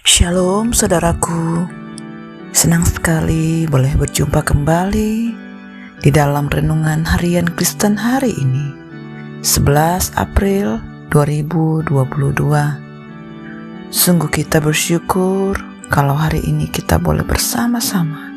Shalom saudaraku, senang sekali boleh berjumpa kembali di dalam renungan harian Kristen hari ini 11 April 2022. Sungguh kita bersyukur kalau hari ini kita boleh bersama-sama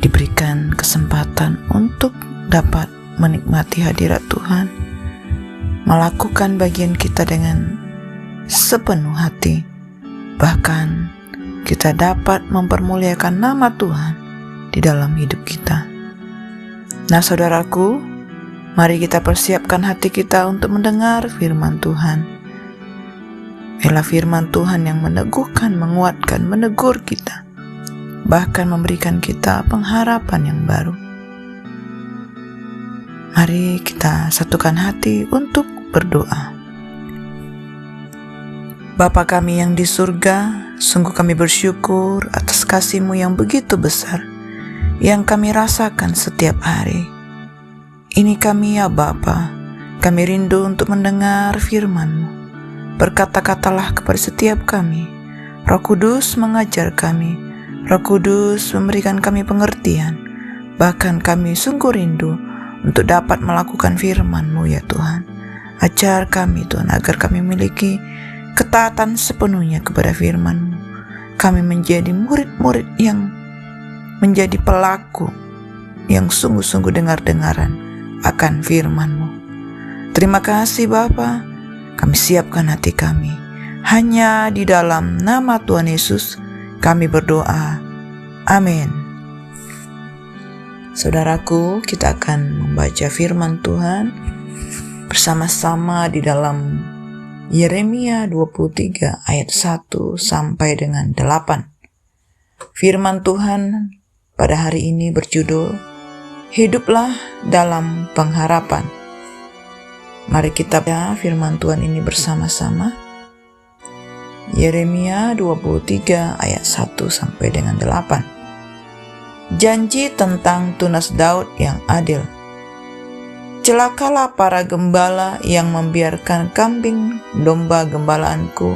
diberikan kesempatan untuk dapat menikmati hadirat Tuhan, melakukan bagian kita dengan sepenuh hati. Bahkan kita dapat mempermuliakan nama Tuhan di dalam hidup kita. Nah saudaraku, mari kita persiapkan hati kita untuk mendengar firman Tuhan. Biarlah firman Tuhan yang meneguhkan, menguatkan, menegur kita, bahkan memberikan kita pengharapan yang baru. Mari kita satukan hati untuk berdoa. Bapa kami yang di surga, sungguh kami bersyukur atas kasih-Mu yang begitu besar, yang kami rasakan setiap hari. Ini kami ya Bapa, kami rindu untuk mendengar firman-Mu. Berkata-katalah kepada setiap kami. Roh Kudus mengajar kami, Roh Kudus memberikan kami pengertian. Bahkan kami sungguh rindu untuk dapat melakukan firman-Mu ya Tuhan. Ajar kami Tuhan agar kami memiliki ketaatan sepenuhnya kepada firman-Mu. Kami menjadi murid-murid yang menjadi pelaku yang sungguh-sungguh dengar-dengaran akan firman-Mu. Terima kasih Bapa, kami siapkan hati kami. Hanya di dalam nama Tuhan Yesus kami berdoa. Amin. Saudaraku, kita akan membaca firman Tuhan bersama-sama di dalam Yeremia 23 ayat 1 sampai dengan 8. Firman Tuhan pada hari ini berjudul Hiduplah dalam Pengharapan. Mari kita baca firman Tuhan ini bersama-sama. Yeremia 23 ayat 1 sampai dengan 8. Janji tentang tunas Daud yang adil. Celakalah para gembala yang membiarkan kambing domba gembalaanku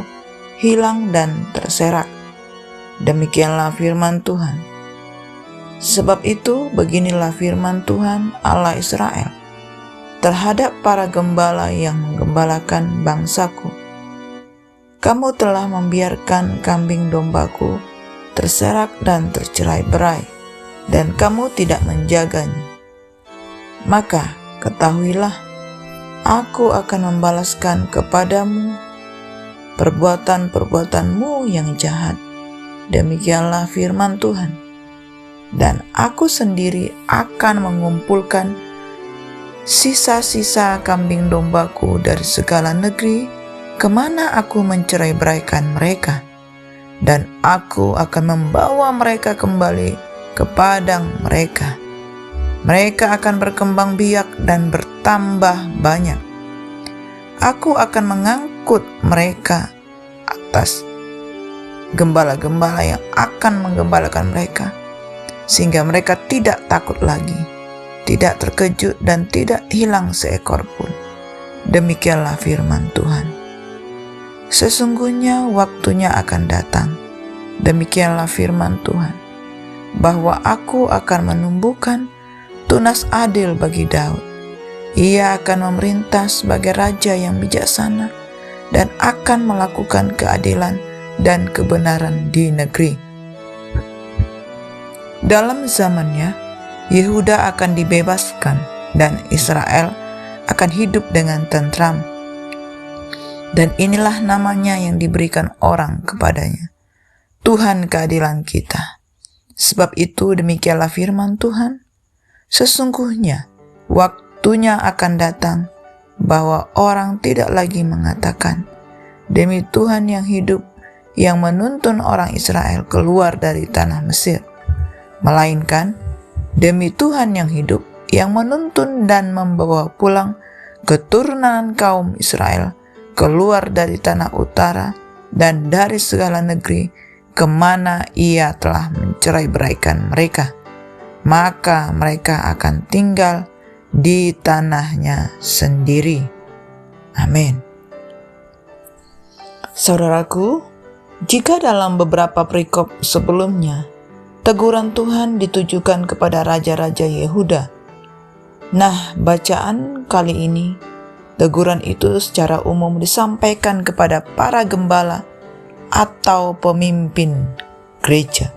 hilang dan terserak. Demikianlah firman Tuhan. Sebab itu beginilah firman Tuhan Allah Israel terhadap para gembala yang menggembalakan bangsaku. Kamu telah membiarkan kambing dombaku terserak dan tercerai-berai, dan kamu tidak menjaganya. Maka ketahuilah, aku akan membalaskan kepadamu perbuatan-perbuatanmu yang jahat. Demikianlah firman Tuhan. Dan aku sendiri akan mengumpulkan sisa-sisa kambing dombaku dari segala negeri kemana aku mencerai-beraikan mereka. Dan aku akan membawa mereka kembali ke padang mereka. Mereka akan berkembang biak dan bertambah banyak. Aku akan mengangkut mereka atas gembala-gembala yang akan menggembalakan mereka, sehingga mereka tidak takut lagi, tidak terkejut dan tidak hilang seekor pun. Demikianlah firman Tuhan. Sesungguhnya waktunya akan datang, demikianlah firman Tuhan, bahwa aku akan menumbuhkan tunas adil bagi Daud. Ia akan memerintah sebagai raja yang bijaksana dan akan melakukan keadilan dan kebenaran di negeri. Dalam zamannya, Yehuda akan dibebaskan dan Israel akan hidup dengan tentram. Dan inilah namanya yang diberikan orang kepadanya, Tuhan keadilan kita. Sebab itu demikianlah firman Tuhan. Sesungguhnya waktunya akan datang bahwa orang tidak lagi mengatakan, demi Tuhan yang hidup yang menuntun orang Israel keluar dari tanah Mesir, melainkan demi Tuhan yang hidup yang menuntun dan membawa pulang keturunan kaum Israel keluar dari tanah utara dan dari segala negeri kemana ia telah mencerai-beraikan mereka. Maka mereka akan tinggal di tanahnya sendiri. Amin. Saudaraku, Jika dalam beberapa perikop sebelumnya, teguran Tuhan ditujukan kepada raja-raja Yehuda, nah bacaan kali ini, teguran itu secara umum disampaikan kepada para gembala atau pemimpin gereja.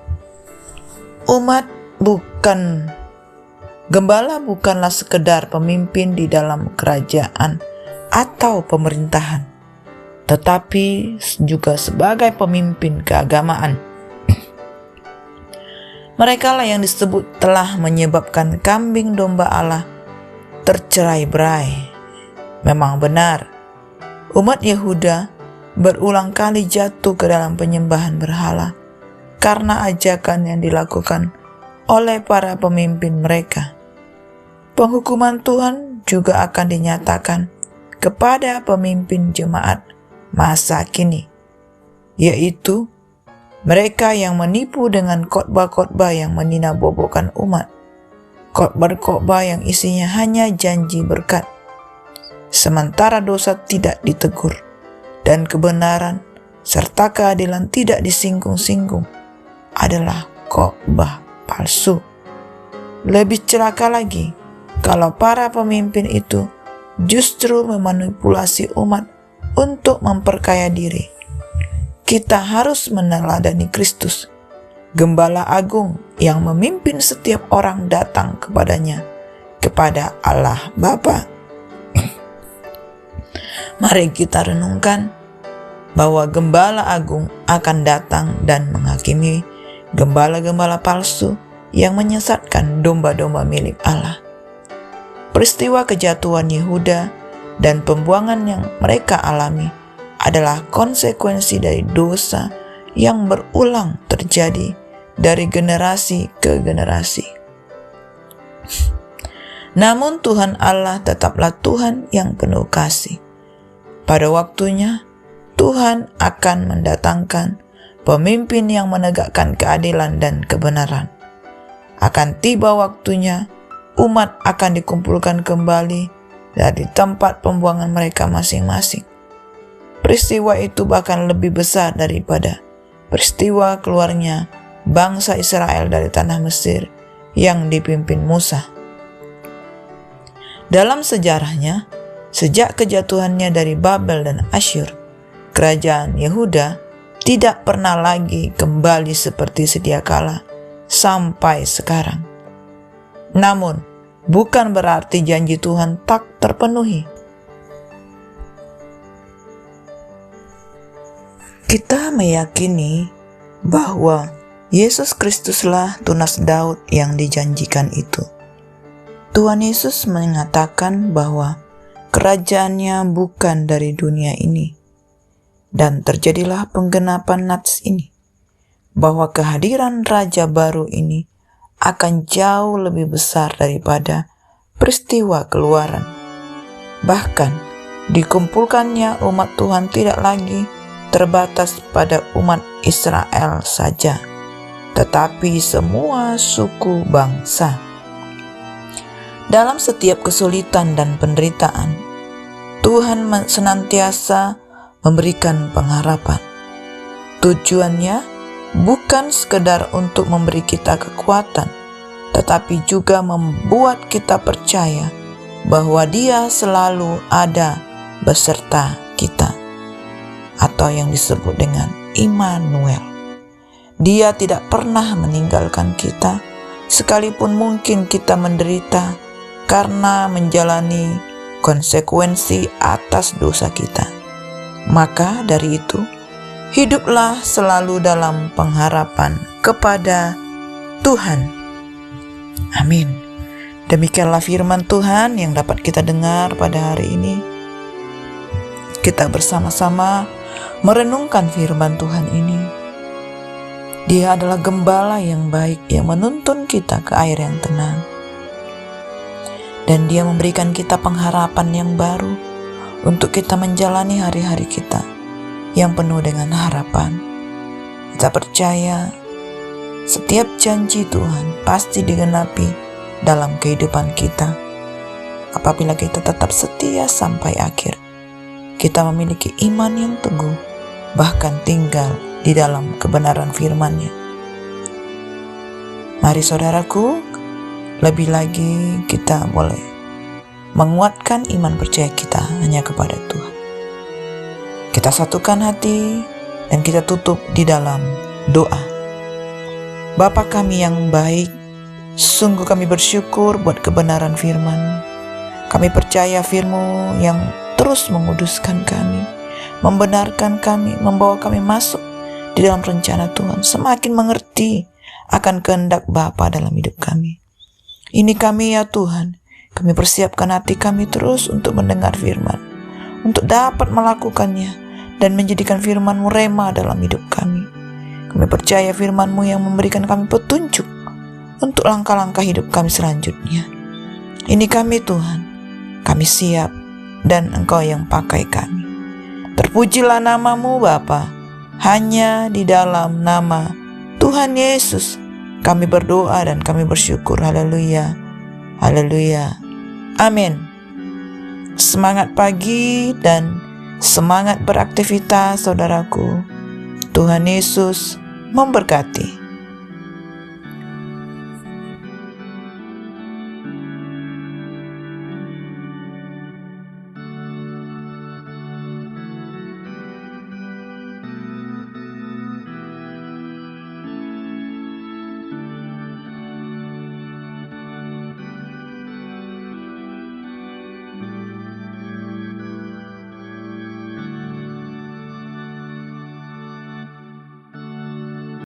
Gembala bukanlah sekedar pemimpin di dalam kerajaan atau pemerintahan, tetapi juga sebagai pemimpin keagamaan. Mereka lah yang disebut telah menyebabkan kambing domba Allah tercerai-berai. Memang benar, umat Yehuda berulang kali jatuh ke dalam penyembahan berhala karena ajakan yang dilakukan oleh para pemimpin mereka. Penghukuman Tuhan juga akan dinyatakan kepada pemimpin jemaat masa kini, yaitu mereka yang menipu dengan khotbah-khotbah yang meninabobokan umat, khotbah-khotbah yang isinya hanya janji berkat, sementara dosa tidak ditegur dan kebenaran serta keadilan tidak disinggung-singgung, adalah khotbah palsu. Lebih celaka lagi kalau para pemimpin itu justru memanipulasi umat untuk memperkaya diri. Kita harus meneladani Kristus, Gembala Agung yang memimpin setiap orang datang kepadanya, kepada Allah Bapa. Mari kita renungkan bahwa Gembala Agung akan datang dan menghakimi gembala-gembala palsu yang menyesatkan domba-domba milik Allah. Peristiwa kejatuhan Yehuda dan pembuangan yang mereka alami adalah konsekuensi dari dosa yang berulang terjadi dari generasi ke generasi. Namun Tuhan Allah tetaplah Tuhan yang penuh kasih. Pada waktunya, Tuhan akan mendatangkan pemimpin yang menegakkan keadilan dan kebenaran. Akan tiba waktunya, umat akan dikumpulkan kembali dari tempat pembuangan mereka masing-masing. Peristiwa itu bahkan lebih besar daripada peristiwa keluarnya bangsa Israel dari tanah Mesir yang dipimpin Musa. Dalam sejarahnya, sejak kejatuhannya dari Babel dan Asyur, kerajaan Yehuda tidak pernah lagi kembali seperti sedia kala sampai sekarang. Namun, bukan berarti janji Tuhan tak terpenuhi. Kita meyakini bahwa Yesus Kristuslah tunas Daud yang dijanjikan itu. Tuhan Yesus mengatakan bahwa kerajaannya bukan dari dunia ini. Dan terjadilah penggenapan nats ini, bahwa kehadiran Raja baru ini akan jauh lebih besar daripada peristiwa keluaran. Bahkan, dikumpulkannya umat Tuhan tidak lagi terbatas pada umat Israel saja, tetapi semua suku bangsa. Dalam setiap kesulitan dan penderitaan, Tuhan senantiasa memberikan pengharapan. Tujuannya bukan sekedar untuk memberi kita kekuatan, tetapi juga membuat kita percaya bahwa Dia selalu ada beserta kita, atau yang disebut dengan Immanuel. Dia tidak pernah meninggalkan kita, sekalipun mungkin kita menderita karena menjalani konsekuensi atas dosa kita. Maka dari itu, hiduplah selalu dalam pengharapan kepada Tuhan. Amin. Demikianlah firman Tuhan yang dapat kita dengar pada hari ini. Kita bersama-sama merenungkan firman Tuhan ini. Dia adalah gembala yang baik yang menuntun kita ke air yang tenang. Dan Dia memberikan kita pengharapan yang baru untuk kita menjalani hari-hari kita yang penuh dengan harapan. Kita percaya setiap janji Tuhan pasti digenapi dalam kehidupan kita apabila kita tetap setia sampai akhir. Kita memiliki iman yang teguh, bahkan tinggal di dalam kebenaran firman-Nya. Mari saudaraku, lebih lagi kita boleh menguatkan iman percaya kita hanya kepada Tuhan. Kita satukan hati dan kita tutup di dalam doa. Bapa kami yang baik, sungguh kami bersyukur buat kebenaran firman. Kami percaya firman yang terus menguduskan kami, membenarkan kami, membawa kami masuk di dalam rencana Tuhan, semakin mengerti akan kehendak Bapa dalam hidup kami. Ini kami ya Tuhan, kami persiapkan hati kami terus untuk mendengar firman, untuk dapat melakukannya dan menjadikan firman-Mu rema dalam hidup kami. Kami percaya firman-Mu yang memberikan kami petunjuk untuk langkah-langkah hidup kami selanjutnya. Ini kami Tuhan, kami siap dan Engkau yang pakai kami. Terpujilah nama-Mu Bapa, hanya di dalam nama Tuhan Yesus kami berdoa dan kami bersyukur. Haleluya, haleluya, amin. Semangat pagi dan semangat beraktivitas saudaraku. Tuhan Yesus memberkati.